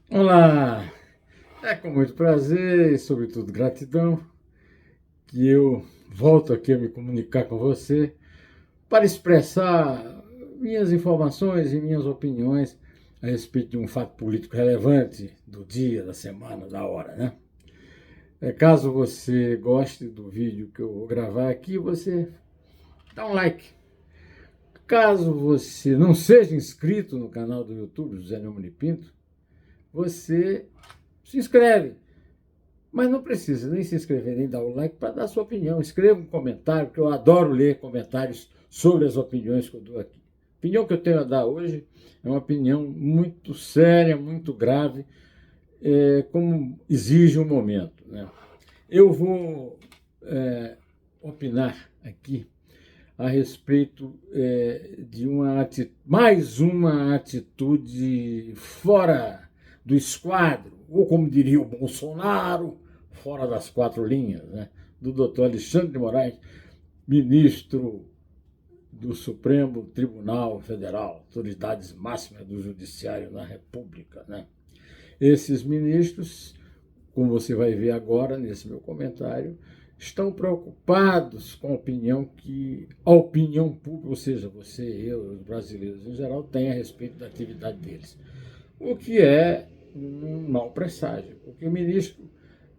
Olá! É com muito prazer e, sobretudo, gratidão que eu volto aqui a me comunicar com você para expressar minhas informações e minhas opiniões a respeito de um fato político relevante do dia, da semana, da hora, né? Caso você goste do vídeo que eu vou gravar aqui, você dá um like. Caso você não seja inscrito no canal do YouTube José Neumann de Pinto, você se inscreve. Mas não precisa nem se inscrever, nem dar o like para dar a sua opinião. Escreva um comentário, que eu adoro ler comentários sobre as opiniões que eu dou aqui. A opinião que eu tenho a dar hoje é uma opinião muito séria, muito grave, como exige o momento, né? Eu vou opinar aqui a respeito de mais uma atitude fora do esquadro, ou como diria o Bolsonaro, fora das quatro linhas, né, do doutor Alexandre de Moraes, ministro do Supremo Tribunal Federal, autoridades máximas do Judiciário na República, né? Esses ministros, como você vai ver agora nesse meu comentário, estão preocupados com a opinião pública, ou seja, você, eu, os brasileiros em geral, têm a respeito da atividade deles. O que é um mau presságio, porque o ministro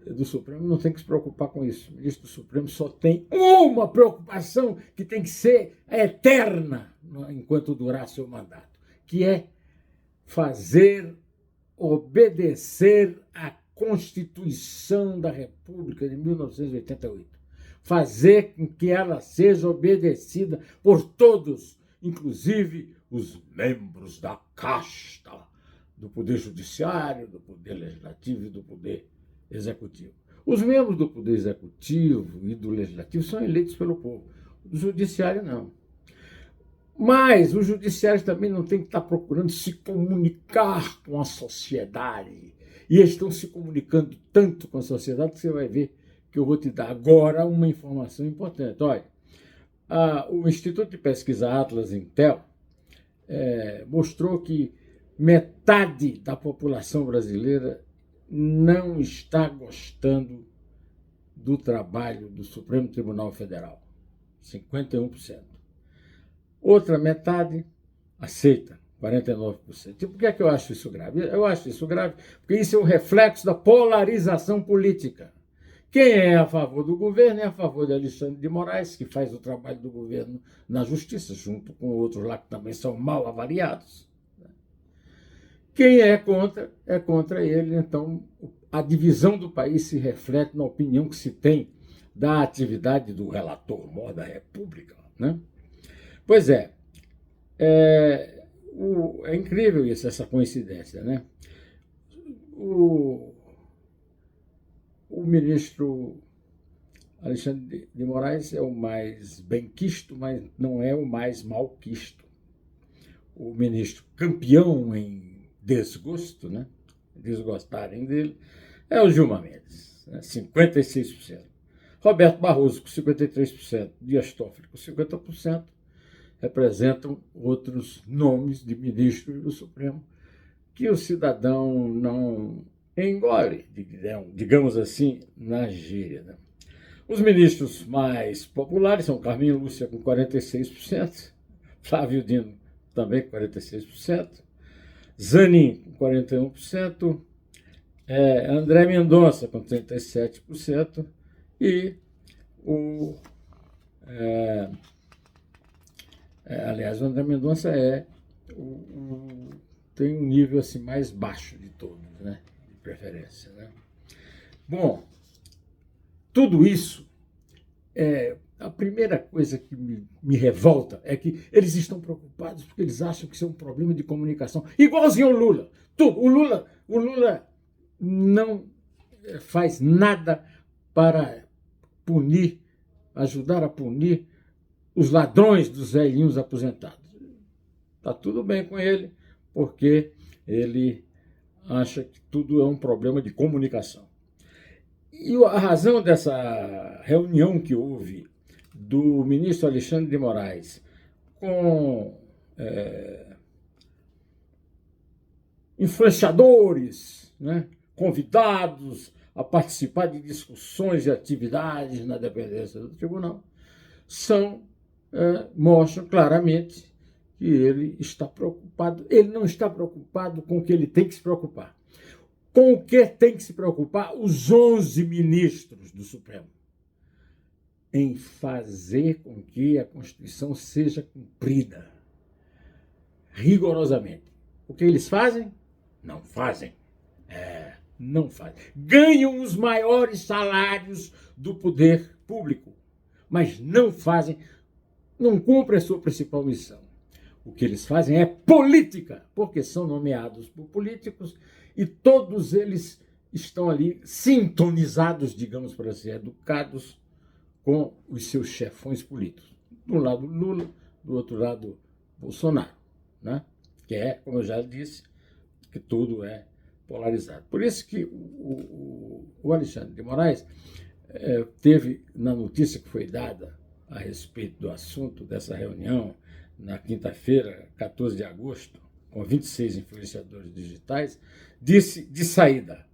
do Supremo não tem que se preocupar com isso. O ministro do Supremo só tem uma preocupação que tem que ser eterna enquanto durar seu mandato, que é fazer obedecer à Constituição da República de 1988. Fazer com que ela seja obedecida por todos, inclusive os membros da casta do Poder Judiciário, do Poder Legislativo e do Poder Executivo. Os membros do Poder Executivo e do Legislativo são eleitos pelo povo. O Judiciário não. Mas o judiciário também não tem que estar procurando se comunicar com a sociedade. E eles estão se comunicando tanto com a sociedade que você vai ver que eu vou te dar agora uma informação importante. Olha, o Instituto de Pesquisa Atlas Intel mostrou que metade da população brasileira não está gostando do trabalho do Supremo Tribunal Federal. 51%. Outra metade aceita, 49%. E por que é que eu acho isso grave? Eu acho isso grave porque isso é um reflexo da polarização política. Quem é a favor do governo é a favor de Alexandre de Moraes, que faz o trabalho do governo na justiça, junto com outros lá que também são mal avaliados. Quem é contra ele. Então, a divisão do país se reflete na opinião que se tem da atividade do relator-mor da República, né? Pois é incrível isso, essa coincidência, né? O, o ministro Alexandre de Moraes é o mais benquisto, mas não é o mais malquisto. O ministro campeão em desgosto, né? Desgostarem dele, é o Gilmar Mendes, né? 56%. Roberto Barroso, com 53%. Dias Toffoli, com 50%. Representam outros nomes de ministros do Supremo que o cidadão não engole, digamos assim, na gíria, né? Os ministros mais populares são Carmen Lúcia, com 46%, Flávio Dino, também com 46%, Zanin, com 41%, André Mendonça, com 37%, e o aliás, o André Mendonça tem um nível assim, mais baixo de todos, né? De preferência, né? Bom, tudo isso, a primeira coisa que me revolta é que eles estão preocupados porque eles acham que isso é um problema de comunicação. Igualzinho o Lula. Tudo. O Lula não faz nada para punir, ajudar a punir os ladrões dos velhinhos aposentados. Está tudo bem com ele, porque ele acha que tudo é um problema de comunicação. E a razão dessa reunião que houve do ministro Alexandre de Moraes com influenciadores né, convidados a participar de discussões e atividades na dependência do tribunal, mostram claramente que ele está preocupado. Ele não está preocupado com o que ele tem que se preocupar. Com o que tem que se preocupar os 11 ministros do Supremo? Em fazer com que a Constituição seja cumprida rigorosamente. O que eles fazem? Não fazem. Não fazem. Ganham os maiores salários do poder público, mas não fazem, não cumprem a sua principal missão. O que eles fazem é política, porque são nomeados por políticos e todos eles estão ali sintonizados, digamos para ser educados, com os seus chefões políticos. De um lado Lula, do outro lado Bolsonaro, né? Que é, como eu já disse, que tudo é polarizado. Por isso que o Alexandre de Moraes teve, na notícia que foi dada a respeito do assunto dessa reunião, na quinta-feira, 14 de agosto, com 26 influenciadores digitais, disse de saída: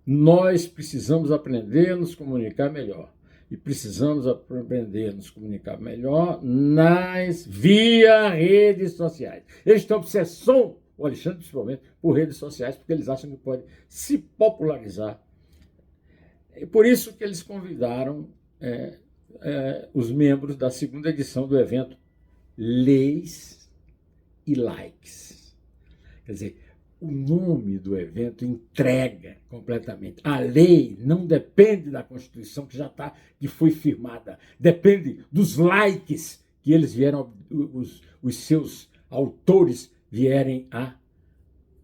nós precisamos aprender a nos comunicar melhor. E precisamos aprender a nos comunicar melhor via redes sociais. Eles estão obsessão, o Alexandre principalmente, por redes sociais, porque eles acham que pode se popularizar. E por isso que eles convidaram os membros da segunda edição do evento Leis e Likes. Quer dizer, o nome do evento entrega completamente. A lei não depende da Constituição que foi firmada, depende dos likes que eles vieram, os seus autores vierem a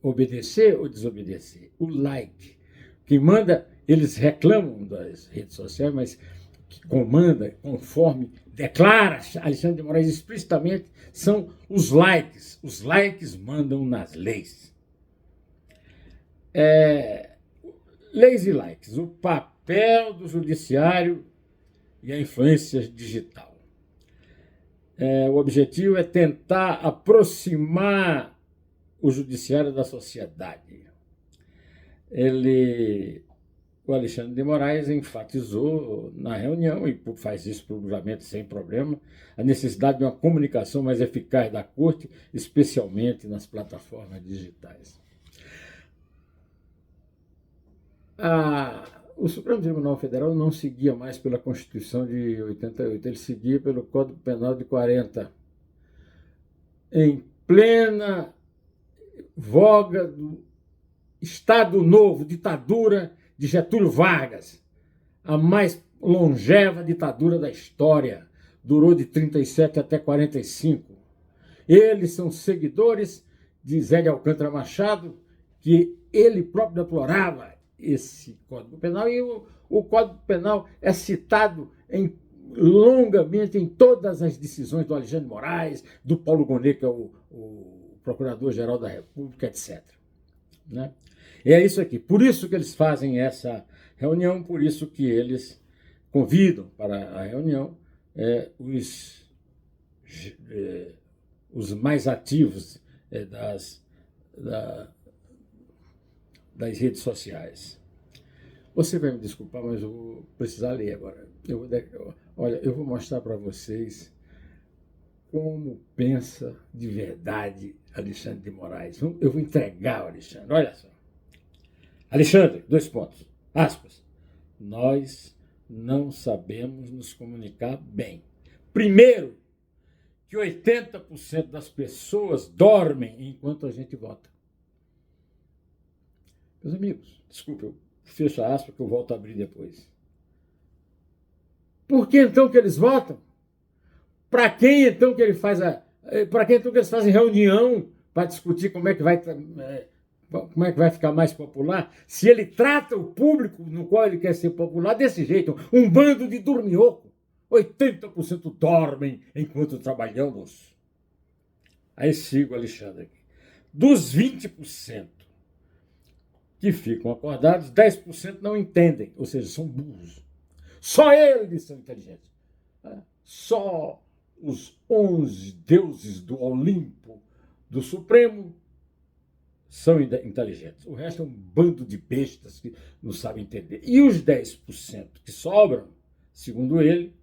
obedecer ou desobedecer. O like. Quem manda, eles reclamam das redes sociais, mas que comanda, conforme declara Alexandre de Moraes explicitamente, são os likes. Os likes mandam nas leis. Leis e likes, o papel do judiciário e a influência digital. O objetivo é tentar aproximar o judiciário da sociedade. O Alexandre de Moraes enfatizou na reunião, e faz isso publicamente sem problema, a necessidade de uma comunicação mais eficaz da Corte, especialmente nas plataformas digitais. O Supremo Tribunal Federal não seguia mais pela Constituição de 88, ele seguia pelo Código Penal de 40. Em plena voga do Estado Novo, ditadura de Getúlio Vargas, a mais longeva ditadura da história, durou de 37 até 45. Eles são seguidores de Zé de Alcântara Machado, que ele próprio deplorava esse Código Penal, e o Código Penal é citado longamente em todas as decisões do Alexandre de Moraes, do Paulo Gonet, que é o Procurador-Geral da República, etc. Né? E é isso aqui. Por isso que eles fazem essa reunião, por isso que eles convidam para a reunião os mais ativos das redes sociais. Você vai me desculpar, mas eu vou precisar ler agora. Eu vou mostrar para vocês como pensa de verdade Alexandre de Moraes. Eu vou entregar o Alexandre. Olha só. Alexandre, 2 pontos. Aspas. Nós não sabemos nos comunicar bem. Primeiro, que 80% das pessoas dormem enquanto a gente vota. Meus amigos, desculpe, eu fecho a aspa que eu volto a abrir depois. Por que então que eles votam? Para quem então que ele faz para quem então que eles fazem reunião para discutir como é que vai ficar mais popular? Se ele trata o público no qual ele quer ser popular desse jeito, um bando de dorminhoco. 80% dormem enquanto trabalhamos. Aí sigo, Alexandre, aqui. Dos 20% que ficam acordados, 10% não entendem, ou seja, são burros. Só eles são inteligentes. Só os 11 deuses do Olimpo do Supremo são inteligentes. O resto é um bando de bestas que não sabem entender. E os 10% que sobram, segundo ele,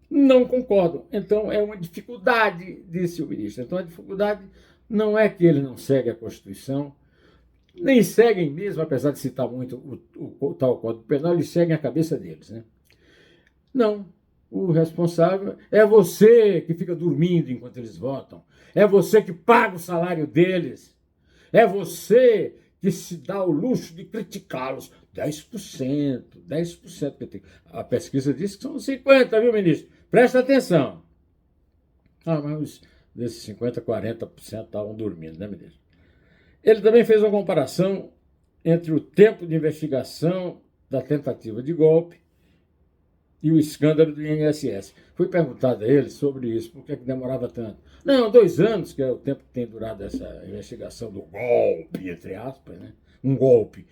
não concordam. Então é uma dificuldade, disse o ministro. Então a dificuldade não é que ele não segue a Constituição, nem seguem mesmo, apesar de citar muito o tal Código Penal, eles seguem a cabeça deles, né? Não. O responsável é você que fica dormindo enquanto eles votam. É você que paga o salário deles. É você que se dá o luxo de criticá-los. 10%. A pesquisa diz que são 50%, viu, ministro? Presta atenção. Mas desses 50%, 40% estavam dormindo, né, ministro? Ele também fez uma comparação entre o tempo de investigação da tentativa de golpe e o escândalo do INSS. Fui perguntado a ele sobre isso, por que demorava tanto. Não, 2 anos, que é o tempo que tem durado essa investigação do golpe, entre aspas, né? Um golpe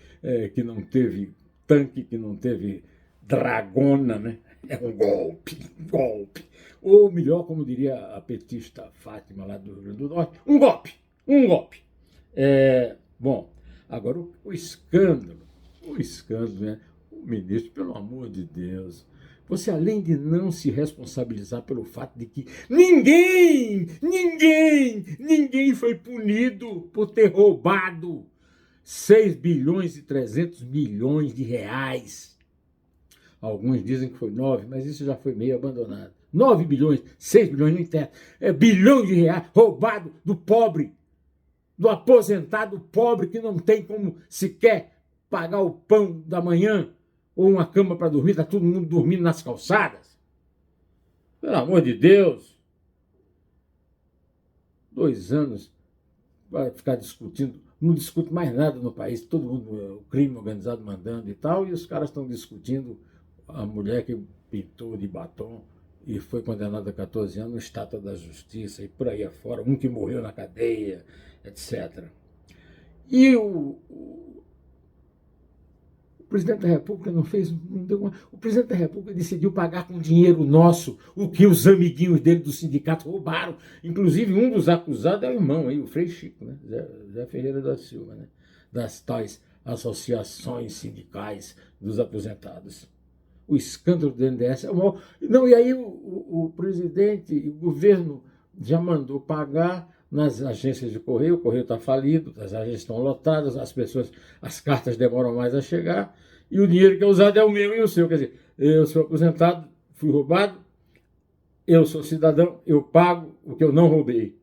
que não teve tanque, que não teve dragona, né? É um golpe. Ou melhor, como diria a petista Fátima, lá do Rio Grande do Norte, um golpe. Bom, agora o escândalo, né? O ministro, pelo amor de Deus, você, além de não se responsabilizar pelo fato de que ninguém foi punido por ter roubado 6 bilhões e 300 milhões de reais. Alguns dizem que foi 9, mas isso já foi meio abandonado. 9 bilhões, 6 bilhões, não entendo. Bilhões de reais roubado do pobre, do aposentado pobre que não tem como sequer pagar o pão da manhã ou uma cama para dormir, está todo mundo dormindo nas calçadas. Pelo amor de Deus. 2 anos vai ficar discutindo, não discute mais nada no país, todo mundo, o crime organizado mandando e tal, e os caras estão discutindo a mulher que pintou de batom e foi condenada a 14 anos, estátua da justiça e por aí afora, um que morreu na cadeia, etc. E o presidente da República não deu uma. O presidente da República decidiu pagar com dinheiro nosso o que os amiguinhos dele do sindicato roubaram. Inclusive, um dos acusados é o irmão, aí, o Frei Chico, né? Zé Ferreira da Silva, né? Das tais associações sindicais dos aposentados. O escândalo do INSS é o maior. Não, e aí o presidente, o governo já mandou pagar nas agências de correio, o correio está falido, as agências estão lotadas, as cartas demoram mais a chegar, e o dinheiro que é usado é o meu e o seu. Quer dizer, eu sou aposentado, fui roubado, eu sou cidadão, eu pago o que eu não roubei,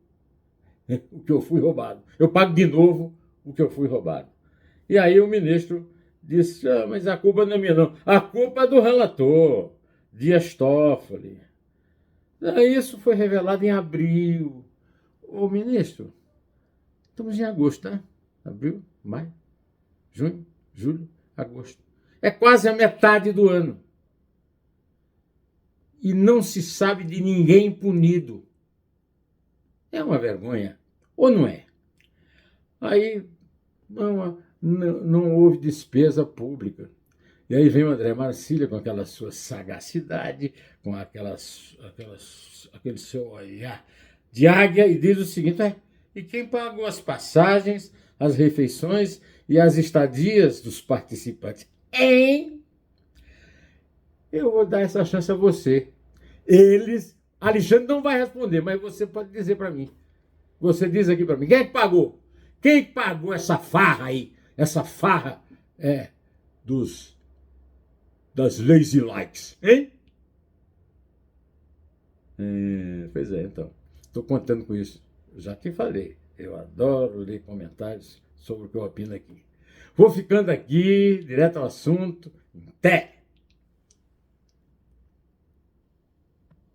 o que eu fui roubado. Eu pago de novo o que eu fui roubado. E aí o ministro disse, mas a culpa não é minha não, a culpa é do relator, Dias Toffoli. Isso foi revelado em abril. Ô, ministro, estamos em agosto, né? Abril, maio, junho, julho, agosto. É quase a metade do ano. E não se sabe de ninguém punido. É uma vergonha, ou não é? Aí não houve despesa pública. E aí vem o André Marcília com aquela sua sagacidade, com aquele seu olhar de águia, e diz o seguinte, e quem pagou as passagens, as refeições e as estadias dos participantes? Hein? Eu vou dar essa chance a você. Alexandre não vai responder, mas você pode dizer para mim. Você diz aqui para mim, quem é que pagou? Quem pagou essa farra aí? Essa farra das lazy likes, hein? Pois é, então. Estou contando com isso. Já te falei. Eu adoro ler comentários sobre o que eu opino aqui. Vou ficando aqui, direto ao assunto. Até!